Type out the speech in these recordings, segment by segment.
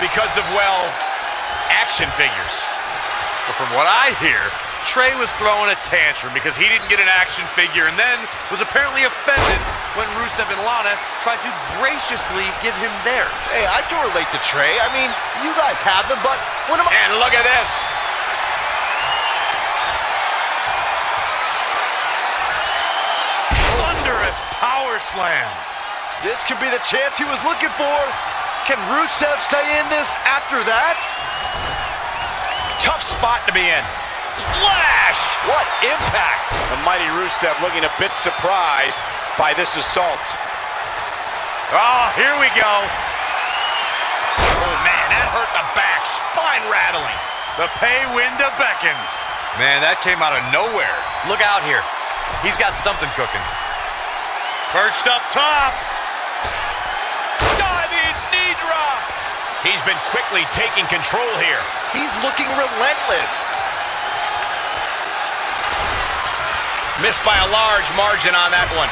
because of, well, action figures. But from what I hear, Trey was throwing a tantrum because he didn't get an action figure and then was apparently offended when Rusev and Lana tried to graciously give him theirs. Hey, I can relate to Trey. I mean, you guys have them, but when am I... And look at this. Thunderous power slam. This could be the chance he was looking for. Can Rusev stay in this after that? Tough spot to be in. Splash! What impact! The mighty Rusev looking a bit surprised by this assault. Oh, here we go. Oh, man, that hurt the back. Spine rattling. The pay window beckons. Man, that came out of nowhere. Look out here. He's got something cooking. Perched up top. Diving knee drop. He's been quickly taking control here. He's looking relentless. Missed by a large margin on that one.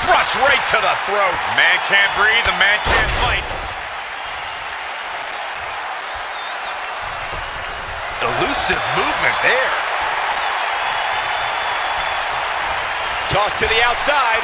Thrust right to the throat. Man can't breathe, the man can't fight. Elusive movement there. Toss to the outside.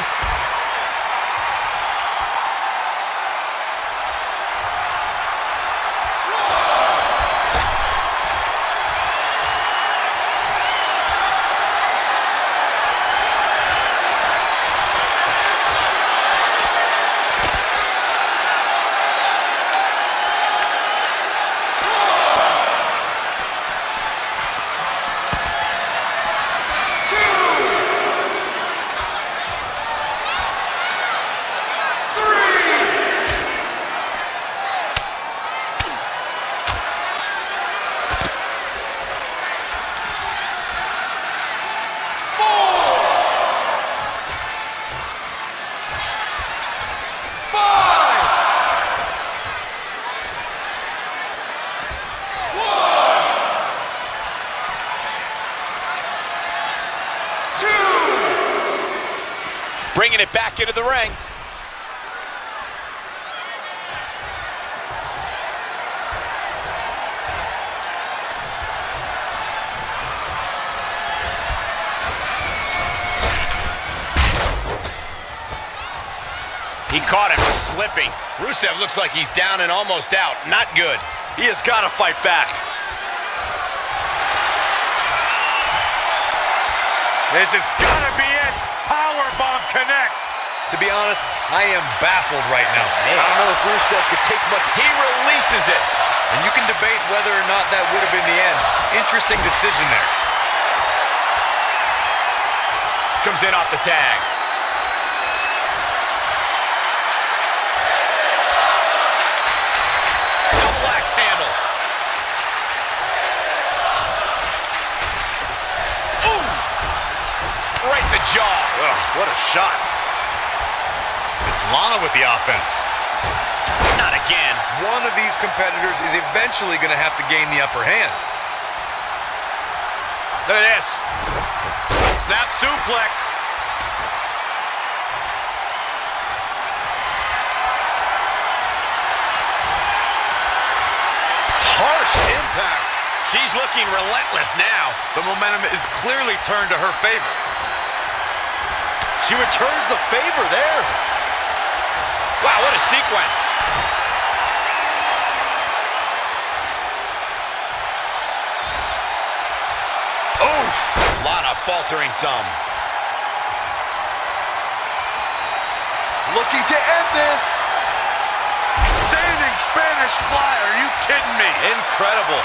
Bringing it back into the ring. He caught him slipping. Rusev looks like he's down and almost out. Not good. He has got to fight back. This has got to be it. Powerbomb connects. To be honest, I am baffled right now. I don't know if Rusev could take much. He releases it. And you can debate whether or not that would have been the end. Interesting decision there. Comes in off the tag. Double axe handle. Right in the jaw. Ugh, what a shot. It's Lana with the offense. Not again. One of these competitors is eventually going to have to gain the upper hand. Look at this. Snap suplex. Harsh impact. She's looking relentless now. The momentum is clearly turned to her favor. She returns the favor there. Wow, what a sequence. Oof. Lana faltering some. Looking to end this. Standing Spanish fly, are you kidding me? Incredible.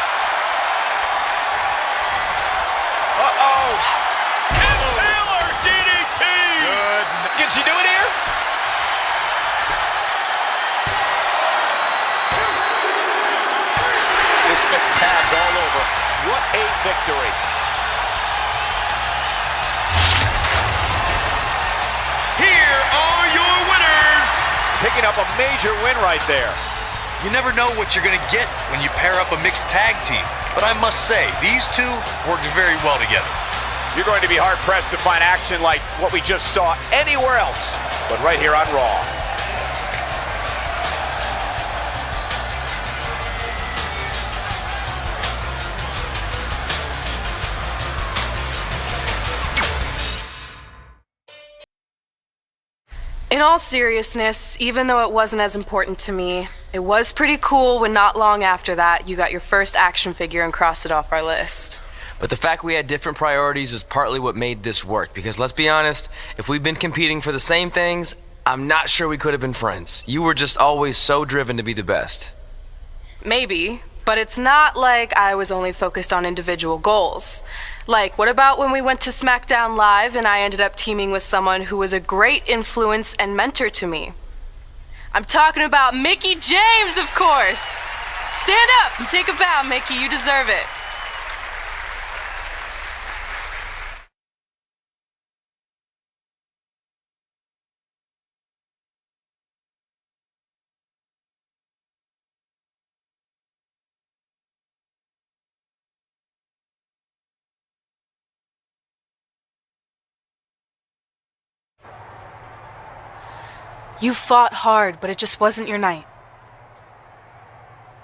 Uh-oh. Impaler DDT. Good. Can she do it here? This gets tabs all over. What a victory. picking up a major win right there. You never know what you're going to get when you pair up a mixed tag team. But I must say, these two worked very well together. You're going to be hard-pressed to find action like what we just saw anywhere else, but right here on Raw. In all seriousness, even though it wasn't as important to me, it was pretty cool when not long after that you got your first action figure and crossed it off our list. But the fact we had different priorities is partly what made this work, because let's be honest, if we'd been competing for the same things, I'm not sure we could have been friends. You were just always so driven to be the best. Maybe, but it's not like I was only focused on individual goals. Like, what about when we went to SmackDown Live and I ended up teaming with someone who was a great influence and mentor to me? I'm talking about Mickie James, of course! Stand up and take a bow, Mickie, you deserve it. You fought hard, but it just wasn't your night.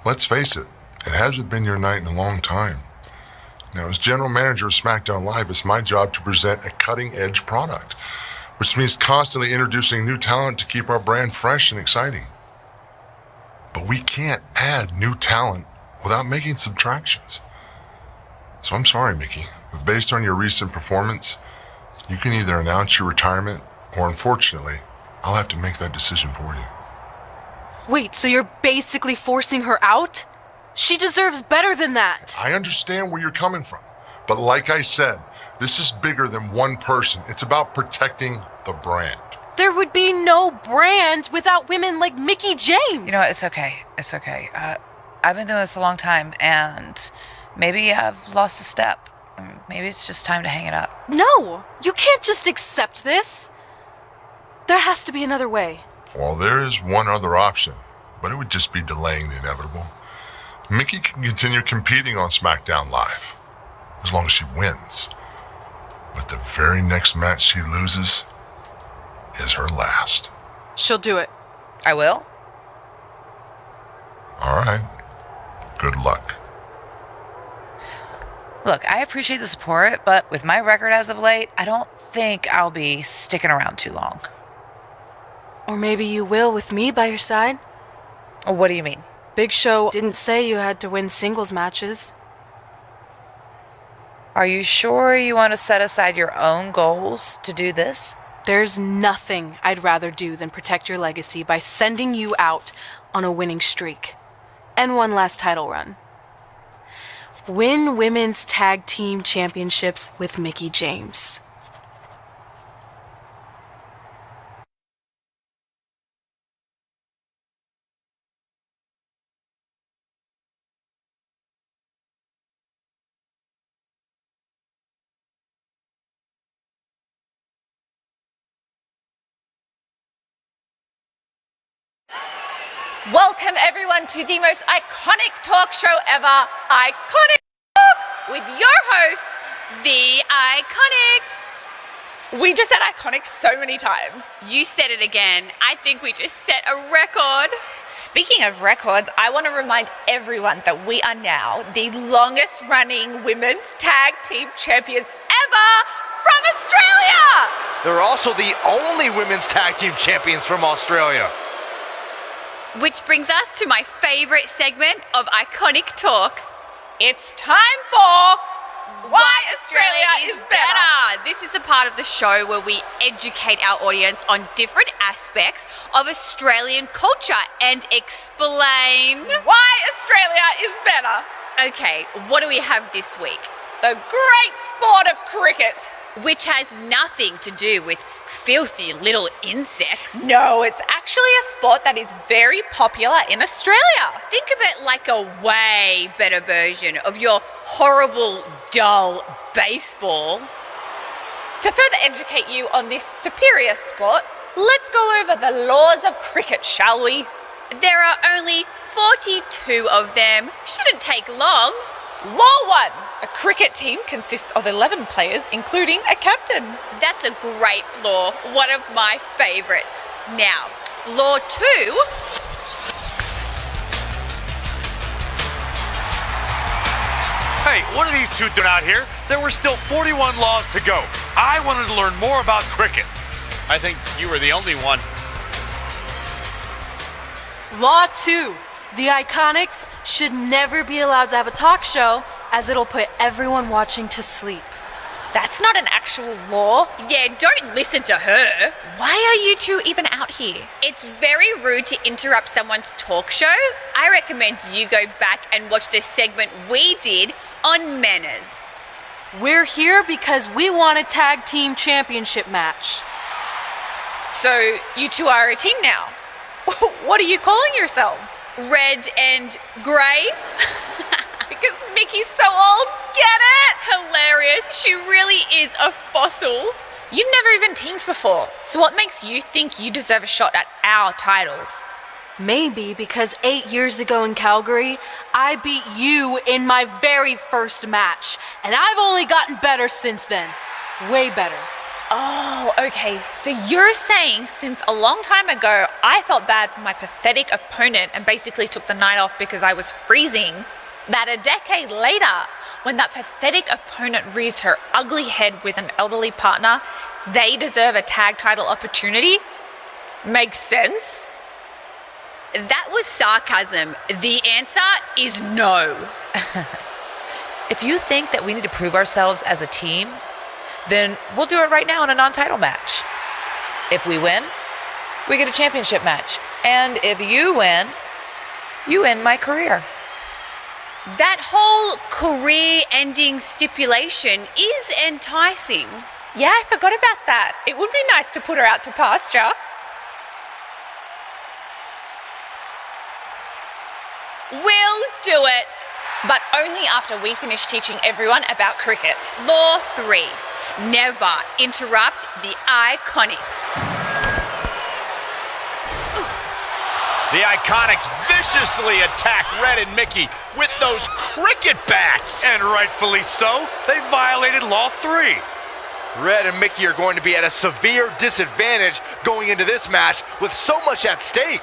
Let's face it hasn't been your night in a long time. Now, as general manager of SmackDown Live, it's my job to present a cutting-edge product, which means constantly introducing new talent to keep our brand fresh and exciting. But we can't add new talent without making subtractions. So I'm sorry, Mickie, but based on your recent performance, you can either announce your retirement or, unfortunately, I'll have to make that decision for you. Wait, so you're basically forcing her out? She deserves better than that. I understand where you're coming from, but like I said, this is bigger than one person. It's about protecting the brand. There would be no brand without women like Mickie James. You know what? It's okay. It's okay. I've been doing this a long time, and maybe I've lost a step. Maybe it's just time to hang it up. No, you can't just accept this. There has to be another way. Well, there is one other option, but it would just be delaying the inevitable. Mickie can continue competing on SmackDown Live, as long as she wins. But the very next match she loses is her last. She'll do it. I will? All right. Good luck. Look, I appreciate the support, but with my record as of late, I don't think I'll be sticking around too long. Or maybe you will with me by your side. What do you mean? Big Show didn't say you had to win singles matches. Are you sure you want to set aside your own goals to do this? There's nothing I'd rather do than protect your legacy by sending you out on a winning streak. And one last title run. Win women's tag team championships with Mickie James. Welcome everyone to the most iconic talk show ever, Iconic Talk, with your hosts, the Iconics. We just said iconic so many times. You said it again. I think we just set a record. Speaking of records, I want to remind everyone that we are now the longest running women's tag team champions ever from Australia. They're also the only women's tag team champions from Australia. Which brings us to my favorite segment of Iconic Talk. It's time for Why Australia is Better. This is a part of the show where we educate our audience on different aspects of Australian culture and explain why Australia is better. Okay, what do we have this week? The great sport of cricket. Which has nothing to do with filthy little insects. No, it's actually a sport that is very popular in Australia. Think of it like a way better version of your horrible, dull baseball. To further educate you on this superior sport, let's go over the laws of cricket, shall we? There are only 42 of them. Shouldn't take long. Law 1. A cricket team consists of 11 players, including a captain. That's a great law, one of my favorites. Now, law 2. Hey, what are these two doing out here? There were still 41 laws to go. I wanted to learn more about cricket. I think you were the only one. Law 2. The Iconics should never be allowed to have a talk show, as it'll put everyone watching to sleep. That's not an actual law. Yeah, don't listen to her. Why are you two even out here? It's very rude to interrupt someone's talk show. I recommend you go back and watch the segment we did on manners. We're here because we want a tag team championship match. So, you two are a team now. What are you calling yourselves? Red and grey? Because Mickey's so old, get it? Hilarious. She really is a fossil. You've never even teamed before, so what makes you think you deserve a shot at our titles? Maybe because 8 years ago in Calgary, I beat you in my very first match, and I've only gotten better since then. Way better. Oh, okay. So you're saying since a long time ago, I felt bad for my pathetic opponent and basically took the night off because I was freezing, that a decade later, when that pathetic opponent rears her ugly head with an elderly partner, they deserve a tag title opportunity? Makes sense? That was sarcasm. The answer is no. If you think that we need to prove ourselves as a team, then we'll do it right now in a non-title match. If we win, we get a championship match. And if you win, you end my career. That whole career-ending stipulation is enticing. Yeah, I forgot about that. It would be nice to put her out to pasture. We'll do it. But only after we finish teaching everyone about cricket. Law 3. Never interrupt the Iconics. The Iconics viciously attack Red and Mickey with those cricket bats. And rightfully so, they violated Law 3. Red and Mickey are going to be at a severe disadvantage going into this match with so much at stake.